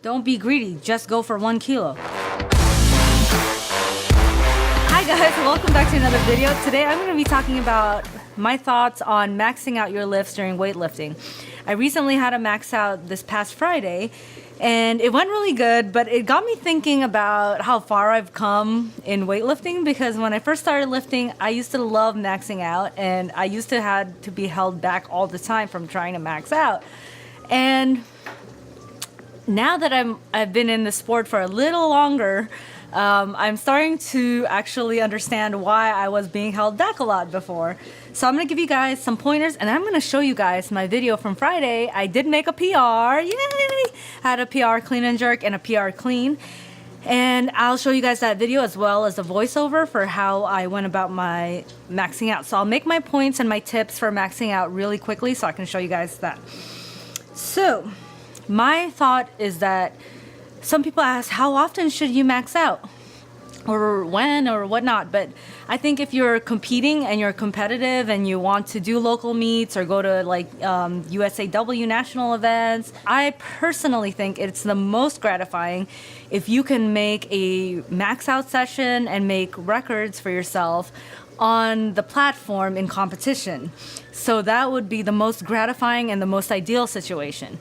Don't be greedy, just go for 1 kilo. Hi guys, welcome back to another video. Today I'm going to be talking about my thoughts on maxing out your lifts during weightlifting. I recently had a max out this past Friday and it went really good, but it got me thinking about how far I've come in weightlifting, because when I first started lifting, I used to love maxing out and I used to have to be held back all the time from trying to max out. And now that I've been in the sport for a little longer, I'm starting to actually understand why I was being held back a lot before. So I'm going to give you guys some pointers, and I'm going to show you guys my video from Friday. I did make a PR. Yay! I had a PR clean and jerk and a PR clean. And I'll show you guys that video as well as the voiceover for how I went about my maxing out. So I'll make my points and my tips for maxing out really quickly so I can show you guys that. So my thought is that some people ask, how often should you max out? Or when or whatnot. But I think if you're competing and you're competitive and you want to do local meets or go to like USAW national events, I personally think it's the most gratifying if you can make a max out session and make records for yourself on the platform in competition. So that would be the most gratifying and the most ideal situation.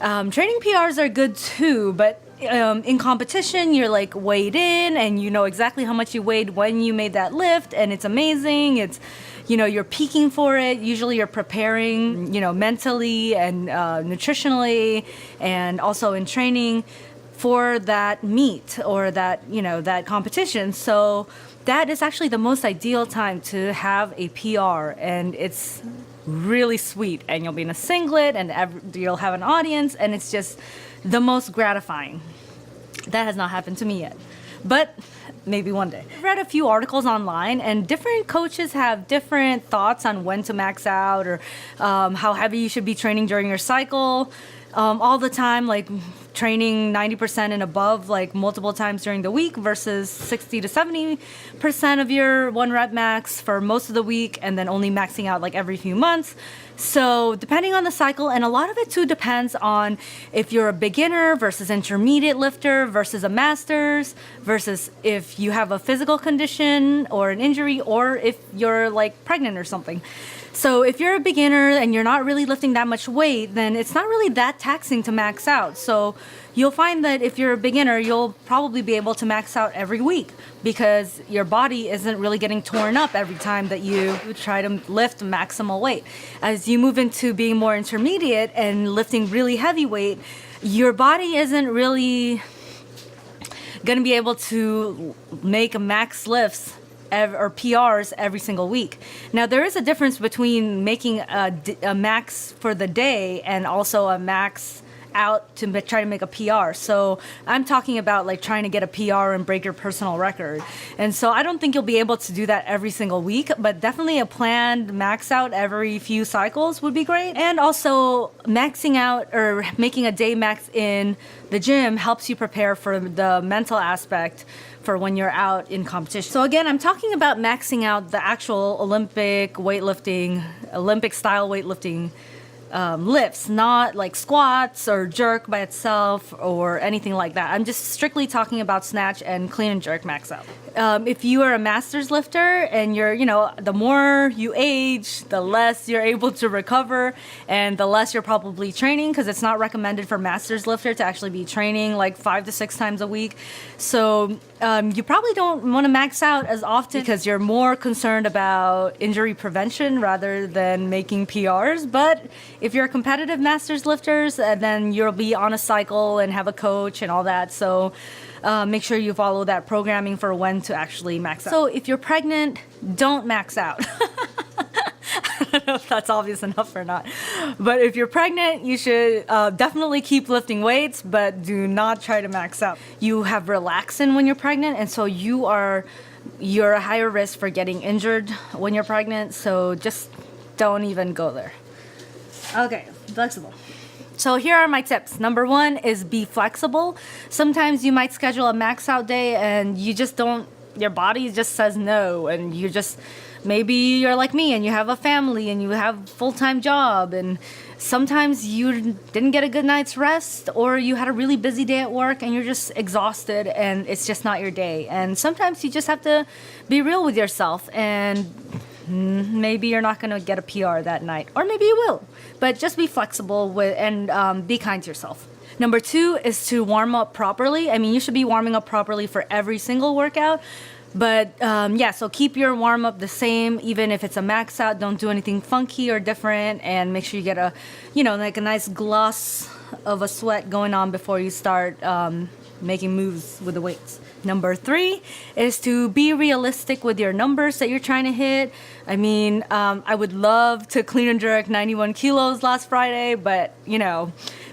Training PRs are good too, but in competition, you're like weighed in and you know exactly how much you weighed when you made that lift, and it's amazing. It's, you know, you're peaking for it. Usually you're preparing, you know, mentally and nutritionally and also in training for that meet or that, you know, that competition. So that is actually the most ideal time to have a PR, and it's really sweet, and you'll be in a singlet and you'll have an audience, and it's just the most gratifying. That has not happened to me yet, but maybe one day. I've read a few articles online, and different coaches have different thoughts on when to max out or how heavy you should be training during your cycle. All the time, like training 90% and above, like multiple times during the week versus 60 to 70% of your 1 rep max for most of the week, and then only maxing out like every few months. So depending on the cycle, and a lot of it too depends on if you're a beginner versus intermediate lifter versus a master's, versus if you have a physical condition or an injury, or if you're like pregnant or something. So if you're a beginner and you're not really lifting that much weight, then it's not really that taxing to max out. So you'll find that if you're a beginner, you'll probably be able to max out every week because your body isn't really getting torn up every time that you try to lift maximal weight. As you move into being more intermediate and lifting really heavy weight, your body isn't really going to be able to make max lifts or PRs every single week. Now there is a difference between making a max for the day and also a max out to try to make a PR. So I'm talking about like trying to get a PR and break your personal record. And so I don't think you'll be able to do that every single week, but definitely a planned max out every few cycles would be great. And also maxing out or making a day max in the gym helps you prepare for the mental aspect for when you're out in competition. So again, I'm talking about maxing out the actual Olympic weightlifting, Olympic style weightlifting lifts, not like squats or jerk by itself or anything like that. I'm just strictly talking about snatch and clean and jerk max out. If you are a master's lifter and you're, you know, the more you age, the less you're able to recover and the less you're probably training, because it's not recommended for master's lifter to actually be training like 5 to 6 times a week. So you probably don't want to max out as often because you're more concerned about injury prevention rather than making PRs. But if you're a competitive master's lifters, then you'll be on a cycle and have a coach and all that. So make sure you follow that programming for when to actually max out. So if you're pregnant, don't max out. I don't know if that's obvious enough or not. But if you're pregnant, you should definitely keep lifting weights, but do not try to max out. You have relaxin when you're pregnant, and so you're a higher risk for getting injured when you're pregnant. So just don't even go there. Okay, flexible. So here are my tips. Number 1 is be flexible. Sometimes you might schedule a max out day and you just don't, your body just says no, and you just Maybe you're like me and you have a family and you have a full-time job, and sometimes you didn't get a good night's rest, or you had a really busy day at work and you're just exhausted and it's just not your day. And sometimes you just have to be real with yourself, and maybe you're not going to get a PR that night, or maybe you will. But just be flexible with and be kind to yourself. Number 2 is to warm up properly. I mean, you should be warming up properly for every single workout. But so keep your warm up the same, even if it's a max out. Don't do anything funky or different, and make sure you get a nice gloss of a sweat going on before you start making moves with the weights. Number 3 is to be realistic with your numbers that you're trying to hit. I mean, I would love to clean and jerk 91 kilos last Friday, but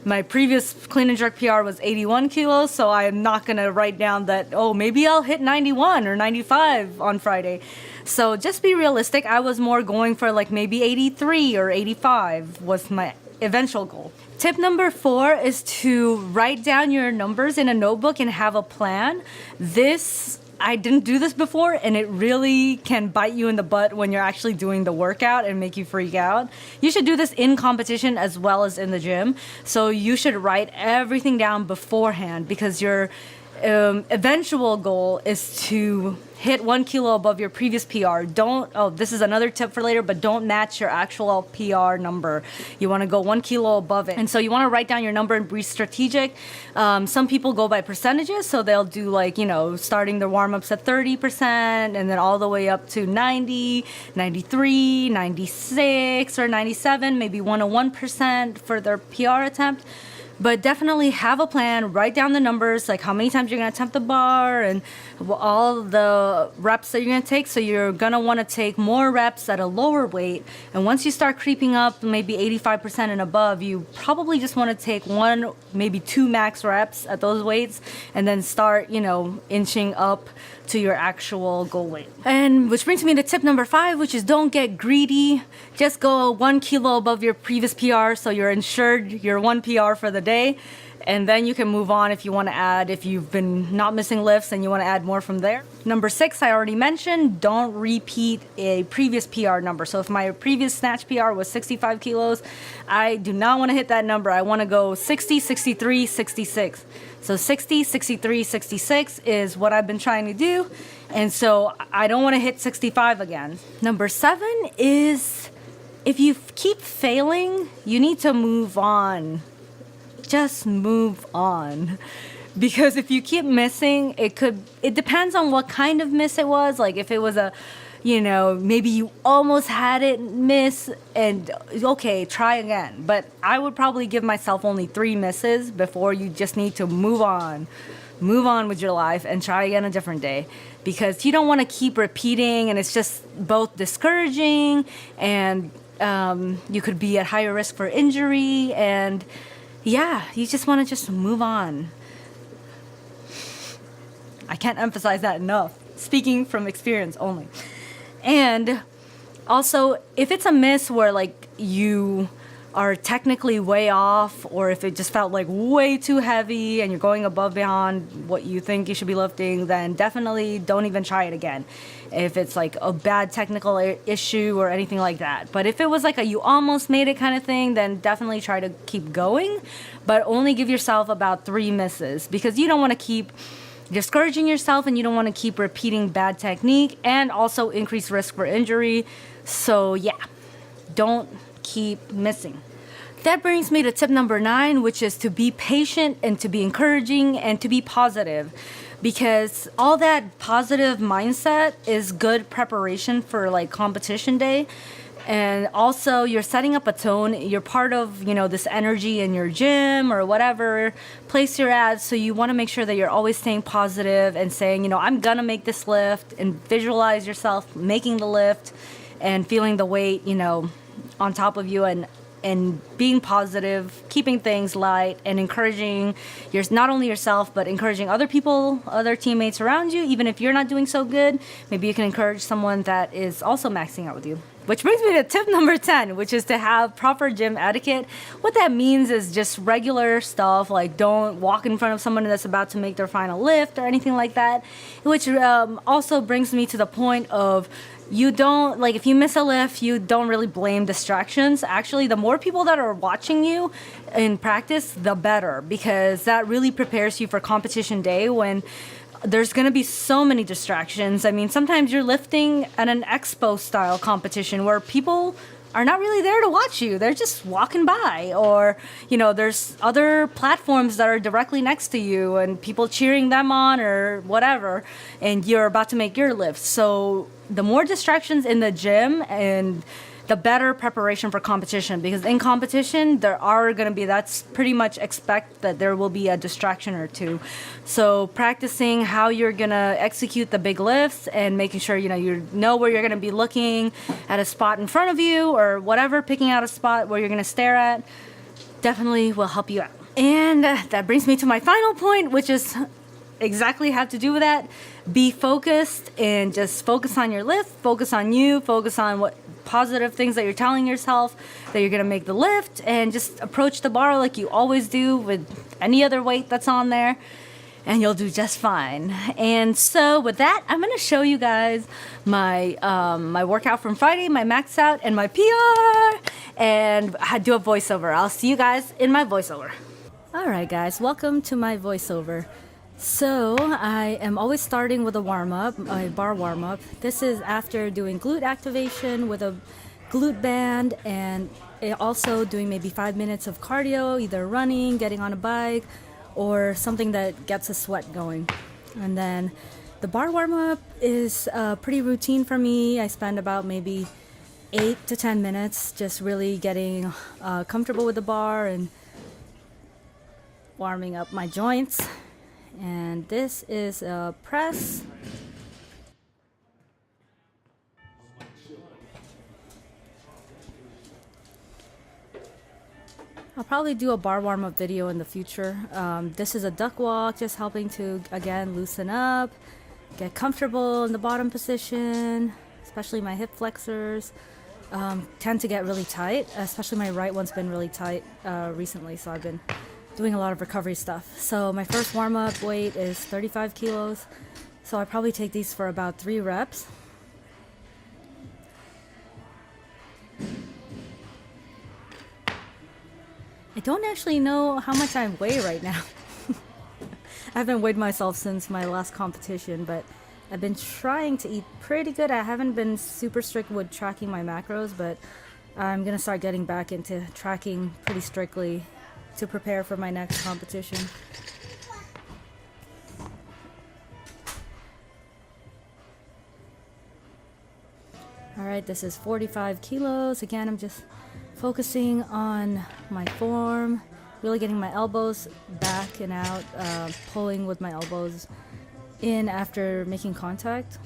my previous clean and jerk PR was 81 kilos, so I'm not going to write down that, maybe I'll hit 91 or 95 on Friday. So just be realistic. I was more going for like maybe 83 or 85 was my eventual goal. Tip number 4 is to write down your numbers in a notebook and have a plan. I didn't do this before, and it really can bite you in the butt when you're actually doing the workout and make you freak out. You should do this in competition as well as in the gym. So you should write everything down beforehand, because your eventual goal is to hit 1 kilo above your previous PR. This is another tip for later, but don't match your actual PR number. You want to go 1 kilo above it. And so you want to write down your number and be strategic. Some people go by percentages, so they'll do starting their warm-ups at 30% and then all the way up to 90, 93, 96, or 97, maybe 101% for their PR attempt. But definitely have a plan, write down the numbers, like how many times you're going to attempt the bar and all the reps that you're going to take. So you're going to want to take more reps at a lower weight. And once you start creeping up, maybe 85% and above, you probably just want to take 1, maybe 2 max reps at those weights, and then start, inching up to your actual goal weight. And which brings me to tip number 5, which is don't get greedy. Just go 1 kilo above your previous PR, so you're ensured your 1 PR for the day. And then you can move on if you want to add, if you've been not missing lifts and you want to add more from there. Number 6, I already mentioned, don't repeat a previous PR number. So if my previous snatch PR was 65 kilos, I do not want to hit that number. I want to go 60, 63, 66. So 60, 63, 66 is what I've been trying to do. And so I don't want to hit 65 again. Number 7 is, if you keep failing, you need to move on. Just move on. Because if you keep missing, it depends on what kind of miss it was. Like if it was maybe you almost had it miss, and okay, try again. But I would probably give myself only 3 misses before you just need to move on. Move on with your life and try again a different day, because you don't want to keep repeating, and it's just both discouraging, and you could be at higher risk for injury, and you just want to just move on. I can't emphasize that enough. Speaking from experience only. And also, if it's a miss where you are technically way off, or if it just felt like way too heavy and you're going above beyond what you think you should be lifting, then definitely don't even try it again. If it's like a bad technical issue or anything like that. But if it was like a you almost made it kind of thing, then definitely try to keep going, but only give yourself about 3 misses, because you don't want to keep discouraging yourself, and you don't want to keep repeating bad technique and also increase risk for injury. So don't keep missing. That brings me to tip number 9, which is to be patient and to be encouraging and to be positive, because all that positive mindset is good preparation for competition day. And also, you're setting up a tone. You're part of, this energy in your gym or whatever place you're at. So you want to make sure that you're always staying positive and saying, I'm going to make this lift, and visualize yourself making the lift and feeling the weight, on top of you, and being positive, keeping things light, and encouraging not only yourself, but encouraging other people, other teammates around you. Even if you're not doing so good, maybe you can encourage someone that is also maxing out with you. Which brings me to tip number 10, which is to have proper gym etiquette. What that means is just regular stuff, like don't walk in front of someone that's about to make their final lift or anything like that. Which also brings me to the point of you don't, like, if you miss a lift, you don't really blame distractions. Actually, the more people that are watching you in practice, the better, because that really prepares you for competition day when there's going to be so many distractions. I mean, sometimes you're lifting at an expo style competition where people are not really there to watch you. They're just walking by, or, you know, there's other platforms that are directly next to you and people cheering them on or whatever, and you're about to make your lift. So the more distractions in the gym, and the better preparation for competition, because in competition there are going to be, that's pretty much expect that there will be a distraction or two. So practicing how you're going to execute the big lifts and making sure you know where you're going to be looking at a spot in front of you or whatever, picking out a spot where you're going to stare at, definitely will help you out. And that brings me to my final point, which is exactly have to do with that. Be focused and just focus on your lift, focus on you, focus on what positive things that you're telling yourself that you're going to make the lift, and just approach the bar like you always do with any other weight that's on there, and you'll do just fine. And so with that, I'm going to show you guys my my workout from Friday, my max out, and my PR, and I do a voiceover. I'll see you guys in my voiceover. All right, guys, welcome to my voiceover. So I am always starting with a warm-up, a bar warm-up. This is after doing glute activation with a glute band, and also doing maybe 5 minutes of cardio, either running, getting on a bike, or something that gets a sweat going. And then the bar warm-up is pretty routine for me. I spend about maybe 8 to 10 minutes just really getting comfortable with the bar and warming up my joints. And this is a press. I'll probably do a bar warm-up video in the future. This is a duck walk, just helping to, again, loosen up, get comfortable in the bottom position, especially my hip flexors. Tend to get really tight, especially my right one's been really tight recently, so I've been doing a lot of recovery stuff. So my first warm-up weight is 35 kilos. So I probably take these for about 3 reps. I don't actually know how much I weigh right now. I haven't weighed myself since my last competition, but I've been trying to eat pretty good. I haven't been super strict with tracking my macros, but I'm gonna start getting back into tracking pretty strictly to prepare for my next competition. Alright, this is 45 kilos. Again, I'm just focusing on my form, really getting my elbows back and out, pulling with my elbows in after making contact,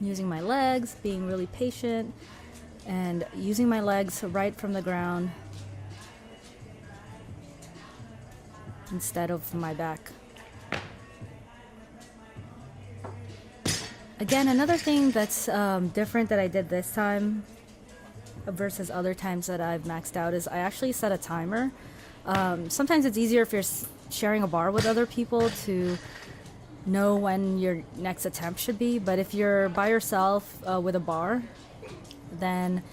using my legs, being really patient, and using my legs right from the ground instead of my back. Again, another thing that's different that I did this time versus other times that I've maxed out is I actually set a timer. Sometimes it's easier if you're sharing a bar with other people to know when your next attempt should be, but if you're by yourself with a bar, then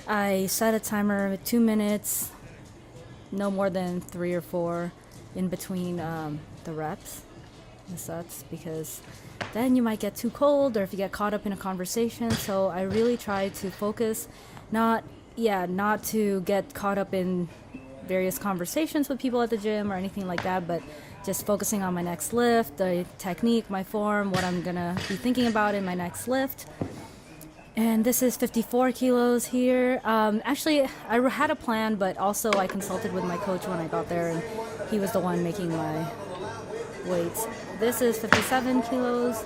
I set a timer with 2 minutes, no more than 3 or 4 in between the reps, the sets, because then you might get too cold or if you get caught up in a conversation. So I really try to focus, not to get caught up in various conversations with people at the gym or anything like that, but just focusing on my next lift, the technique, my form, what I'm gonna be thinking about in my next lift. And this is 54 kilos here. Actually, I had a plan, but also I consulted with my coach when I got there, and he was the one making my weights. This is 57 kilos.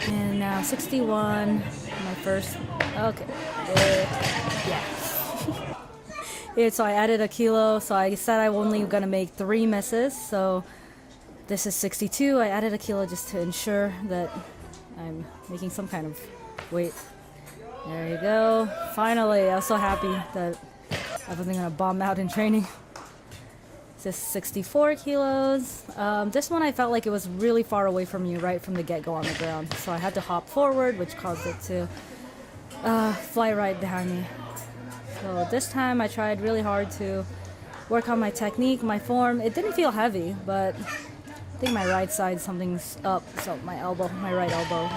And now 61, my first, okay. Yeah. Yeah, so I added a kilo, so I said I'm only gonna make 3 misses, so this is 62. I added a kilo just to ensure that I'm making some kind of weight. There you go. Finally, I was so happy that I wasn't gonna bomb out in training. This is 64 kilos. This one I felt like it was really far away from me right from the get-go on the ground. So I had to hop forward, which caused it to fly right behind me. So this time I tried really hard to work on my technique, my form. It didn't feel heavy, but I think my right side, something's up. So my right elbow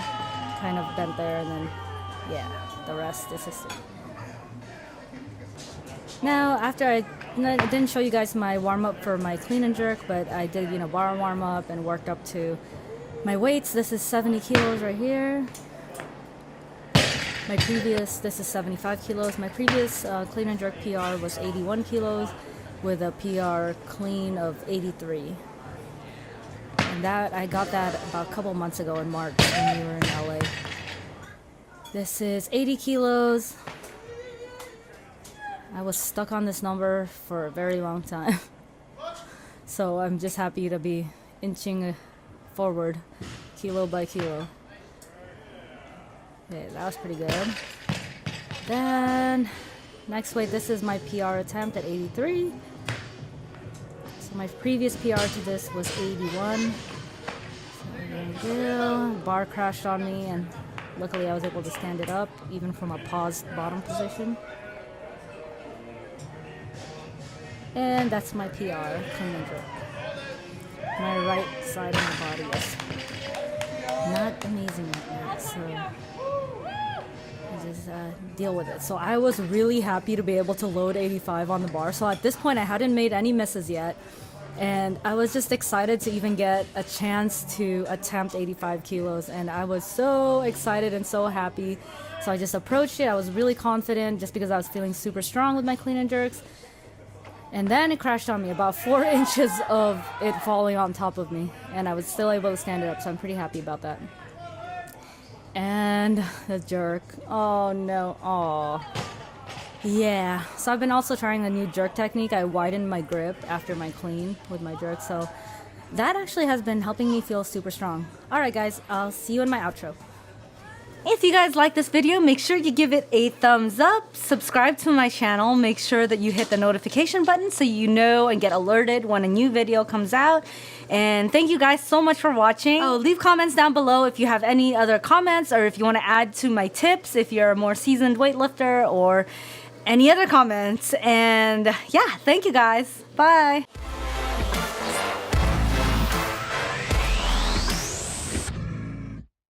kind of bent there, and then, yeah, the rest is history. Now, after I didn't show you guys my warm-up for my clean and jerk, but I did, bar warm-up and worked up to my weights. This is 70 kilos right here. This is 75 kilos. My previous clean and jerk PR was 81 kilos with a PR clean of 83. And I got that about a couple months ago in March when we were in LA. This is 80 kilos. I was stuck on this number for a very long time. So I'm just happy to be inching forward kilo by kilo. Okay, that was pretty good. Then, next weight, this is my PR attempt at 83. So my previous PR to this was 81. So there we go. Bar crashed on me, and luckily I was able to stand it up, even from a paused bottom position. And that's my PR, clean and jerk. My right side of my body is not amazing right now, so I just deal with it. So I was really happy to be able to load 85 on the bar. So at this point, I hadn't made any misses yet, and I was just excited to even get a chance to attempt 85 kilos, and I was so excited and so happy. So I just approached it. I was really confident just because I was feeling super strong with my clean and jerks. And then it crashed on me, about 4 inches of it falling on top of me. And I was still able to stand it up, so I'm pretty happy about that. And the jerk. Oh no, oh. Yeah, so I've been also trying the new jerk technique. I widened my grip after my clean with my jerk, so that actually has been helping me feel super strong. Alright guys, I'll see you in my outro. If you guys like this video, make sure you give it a thumbs up, subscribe to my channel, make sure that you hit the notification button so you know and get alerted when a new video comes out. And thank you guys so much for watching. Oh, leave comments down below if you have any other comments, or if you want to add to my tips if you're a more seasoned weightlifter, or any other comments. And yeah, thank you guys. Bye.